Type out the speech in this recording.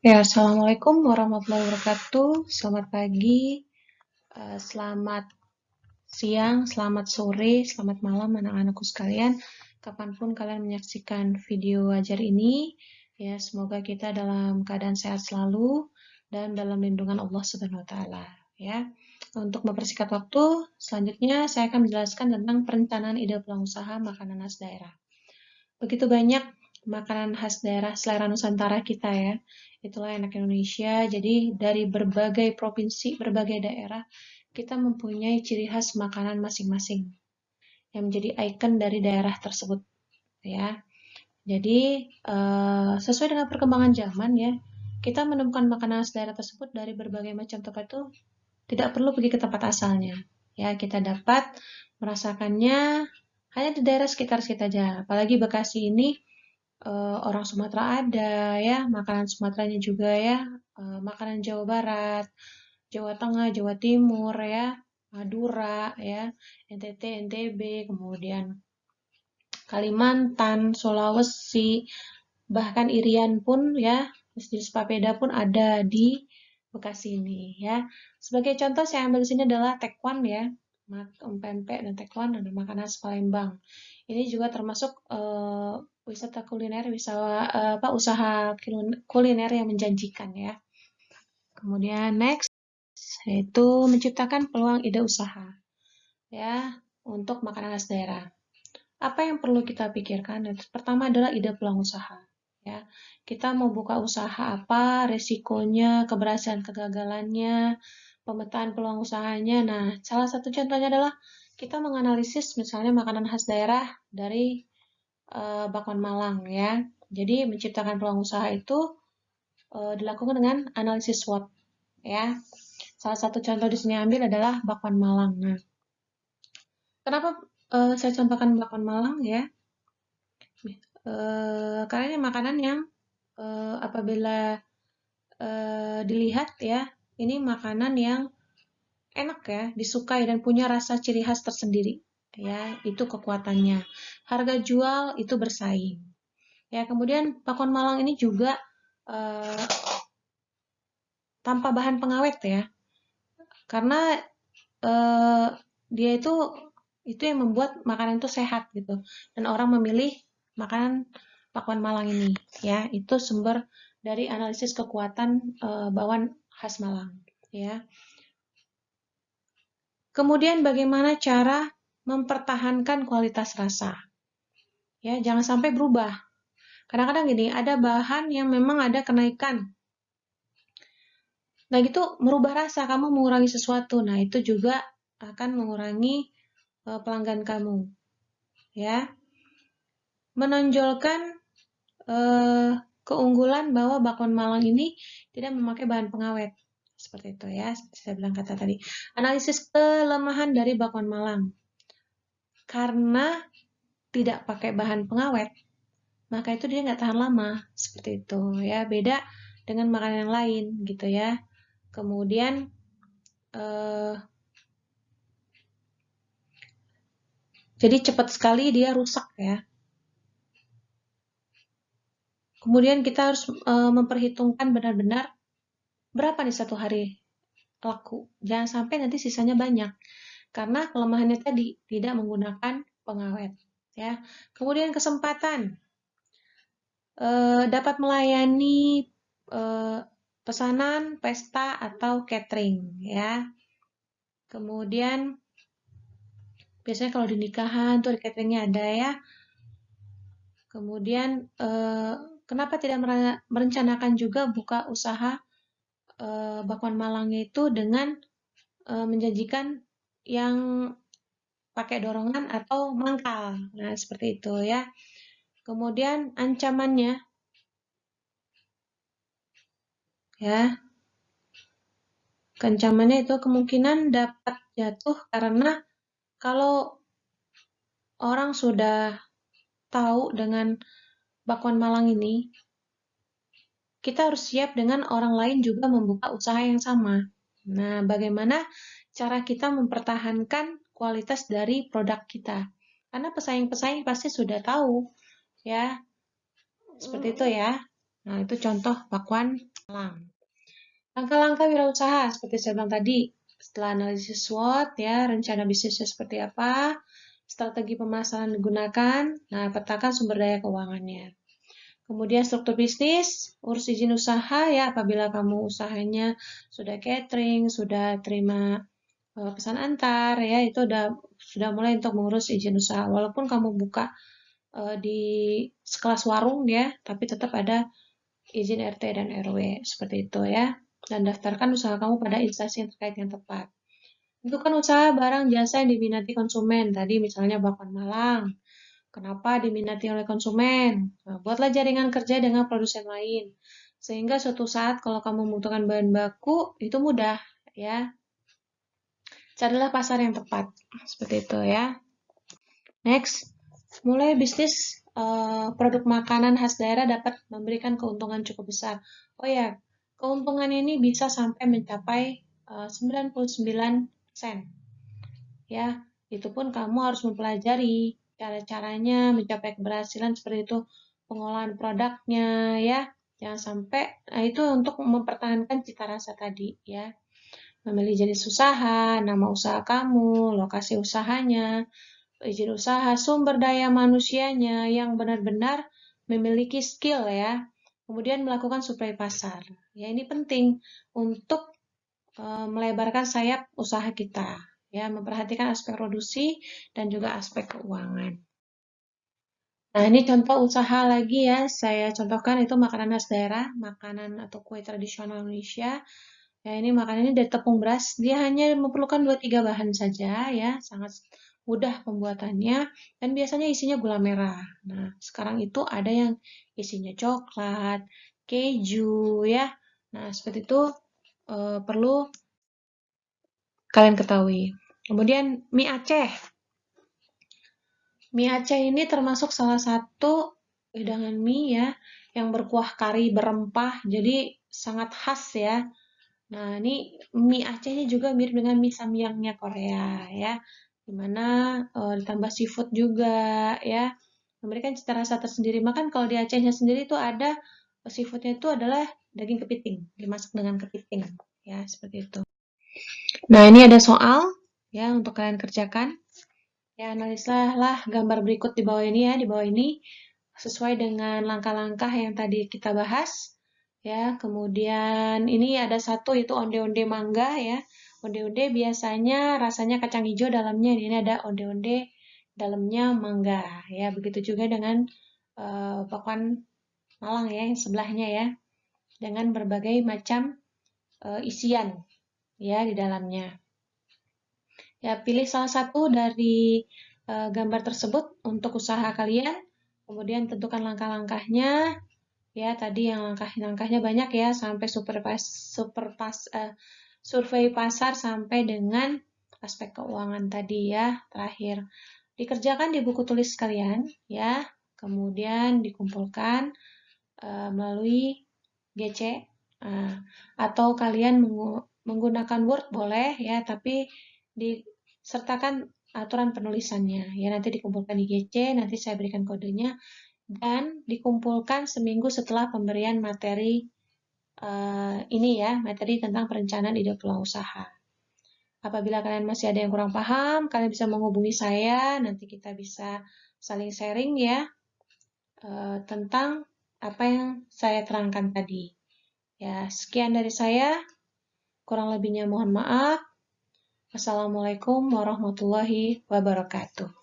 Ya, Assalamualaikum warahmatullahi wabarakatuh. Selamat pagi, selamat siang, selamat sore, selamat malam anak-anakku sekalian. Kapanpun kalian menyaksikan video ajar ini, ya semoga kita dalam keadaan sehat selalu dan dalam lindungan Allah Subhanahu wa taala, ya. Untuk mempersingkat waktu, selanjutnya saya akan menjelaskan tentang perencanaan ide peluang usaha makanan khas daerah. Begitu banyak makanan khas daerah selera Nusantara kita ya. Itulah enak Indonesia. Jadi dari berbagai provinsi, berbagai daerah, kita mempunyai ciri khas makanan masing-masing yang menjadi ikon dari daerah tersebut ya. Jadi sesuai dengan perkembangan zaman ya, kita menemukan makanan khas daerah tersebut dari berbagai macam tempat itu tidak perlu pergi ke tempat asalnya. Ya, kita dapat merasakannya hanya di daerah sekitar kita aja. Apalagi Bekasi ini orang Sumatera ada ya, makanan Sumateranya juga ya, makanan Jawa Barat, Jawa Tengah, Jawa Timur ya, Madura ya, NTT, NTB, kemudian Kalimantan, Sulawesi, bahkan Irian pun ya, jenis papeda pun ada di Bekasi ini ya. Sebagai contoh saya ambil di sini adalah tekwan ya, pempek dan tekwan ada makanan khas Palembang. Ini juga termasuk wisata kuliner, usaha kuliner yang menjanjikan ya. Kemudian next yaitu menciptakan peluang ide usaha ya untuk makanan khas daerah. Apa yang perlu kita pikirkan? Pertama adalah ide peluang usaha. Ya, kita mau buka usaha apa, resikonya, keberhasilan kegagalannya, pemetaan peluang usahanya. Nah, salah satu contohnya adalah kita menganalisis misalnya makanan khas daerah dari Bakwan Malang ya. Jadi menciptakan peluang usaha itu dilakukan dengan analisis SWOT ya. Salah satu contoh di sini ambil adalah Bakwan Malang. Nah, kenapa saya contohkan Bakwan Malang ya? Karena ini makanan yang apabila dilihat ya, ini makanan yang enak ya, disukai dan punya rasa ciri khas tersendiri. Ya, itu kekuatannya. Harga jual itu bersaing. Ya, kemudian bakwan Malang ini juga uh, tanpa bahan pengawet ya, karena uh, dia itu yang membuat makanan itu sehat gitu, dan orang memilih makanan bakwan Malang ini ya, itu sumber dari analisis kekuatan bakwan khas Malang ya. Kemudian bagaimana cara mempertahankan kualitas rasa ya, jangan sampai berubah. Kadang-kadang gini, ada bahan yang memang ada kenaikan. Nah, itu merubah rasa, kamu mengurangi sesuatu. Nah, itu juga akan mengurangi pelanggan kamu. Ya. Menonjolkan keunggulan bahwa bakwan Malang ini tidak memakai bahan pengawet. Seperti itu ya, seperti saya bilang kata tadi. Analisis kelemahan dari bakwan Malang. Karena tidak pakai bahan pengawet, maka itu dia nggak tahan lama. Seperti itu ya, beda dengan makanan yang lain gitu ya. Kemudian jadi cepat sekali dia rusak ya. Kemudian kita harus memperhitungkan benar-benar berapa nih satu hari laku. Jangan sampai nanti sisanya banyak. Karena kelemahannya tadi tidak menggunakan pengawet. Ya. Kemudian kesempatan dapat melayani pesanan, pesta atau catering ya. Kemudian biasanya kalau di nikahan tuh cateringnya ada ya. Kemudian kenapa tidak merencanakan juga buka usaha bakwan Malangnya itu dengan menjanjikan yang pakai dorongan atau mangkal. Nah, seperti itu ya. Kemudian ancamannya ya. Ancamannya itu kemungkinan dapat jatuh karena kalau orang sudah tahu dengan bakwan Malang ini, kita harus siap dengan orang lain juga membuka usaha yang sama. Nah, bagaimana cara kita mempertahankan kualitas dari produk kita? Karena pesaing-pesaing pasti sudah tahu, ya. Seperti itu ya. Nah, itu contoh Bakwan Malang. Langkah-langkah wirausaha seperti saya bilang tadi, setelah analisis SWOT ya, rencana bisnisnya seperti apa, strategi pemasaran digunakan, nah petakan sumber daya keuangannya. Kemudian struktur bisnis, urus izin usaha ya apabila kamu usahanya sudah catering, sudah terima pesan antar ya itu sudah mulai untuk mengurus izin usaha. Walaupun kamu buka di sekelas warung ya, tapi tetap ada izin RT dan RW seperti itu ya. Dan daftarkan usaha kamu pada instansi yang terkait yang tepat. Tentukan usaha barang jasa yang diminati konsumen. Tadi misalnya Bakwan Malang. Kenapa diminati oleh konsumen? Nah, buatlah jaringan kerja dengan produsen lain. Sehingga suatu saat kalau kamu membutuhkan bahan baku, itu mudah ya. Carilah pasar yang tepat. Seperti itu ya. Next, mulai bisnis produk makanan khas daerah dapat memberikan keuntungan cukup besar. Oh ya, keuntungan ini bisa sampai mencapai 99%. Ya, itu pun kamu harus mempelajari cara-caranya mencapai keberhasilan seperti itu, pengolahan produknya ya. Jangan sampai, nah itu untuk mempertahankan cita rasa tadi ya. Memilih jenis usaha, nama usaha kamu, lokasi usahanya, izin usaha, sumber daya manusianya yang benar-benar memiliki skill ya. Kemudian melakukan suplai pasar. Ya, ini penting untuk melebarkan sayap usaha kita. Ya, memperhatikan aspek produksi dan juga aspek keuangan. Nah, ini contoh usaha lagi ya. Saya contohkan itu makanan khas daerah, makanan atau kue tradisional Indonesia. Ya, ini makanan ini dari tepung beras. Dia hanya memerlukan 2-3 bahan saja ya, sangat mudah pembuatannya dan biasanya isinya gula merah. Nah, sekarang itu ada yang isinya coklat, keju ya. Nah, seperti itu perlu kalian ketahui. Kemudian mie Aceh. Mie Aceh ini termasuk salah satu hidangan mie ya yang berkuah kari berempah, jadi sangat khas ya. Nah, ini mie Aceh ini juga mirip dengan mie samyangnya Korea ya, dimana ditambah seafood juga ya, memberikan cita rasa tersendiri. Makan kalau di Acehnya sendiri itu ada seafoodnya itu adalah daging kepiting, dimasak dengan kepiting ya seperti itu. Nah, ini ada soal ya untuk kalian kerjakan. Ya, analisalah gambar berikut di bawah ini ya, di bawah ini sesuai dengan langkah-langkah yang tadi kita bahas. Ya, kemudian ini ada satu itu onde-onde mangga ya. Onde-onde biasanya rasanya kacang hijau dalamnya, ini ada onde-onde dalamnya mangga ya. Begitu juga dengan bakwan Malang ya yang sebelahnya ya. Dengan berbagai macam isian ya di dalamnya. Ya, pilih salah satu dari gambar tersebut untuk usaha kalian. Kemudian tentukan langkah-langkahnya. Ya, tadi yang langkahnya banyak ya, sampai survei pasar sampai dengan aspek keuangan tadi ya, terakhir. Dikerjakan di buku tulis kalian ya, kemudian dikumpulkan melalui GC atau kalian menggunakan Word boleh ya, tapi disertakan aturan penulisannya ya, nanti dikumpulkan di GC, nanti saya berikan kodenya dan dikumpulkan seminggu setelah pemberian materi ini ya, materi tentang perencanaan ide peluang usaha. Apabila kalian masih ada yang kurang paham, kalian bisa menghubungi saya, nanti kita bisa saling sharing ya tentang apa yang saya terangkan tadi. Ya, sekian dari saya. Kurang lebihnya mohon maaf. Wassalamualaikum warahmatullahi wabarakatuh.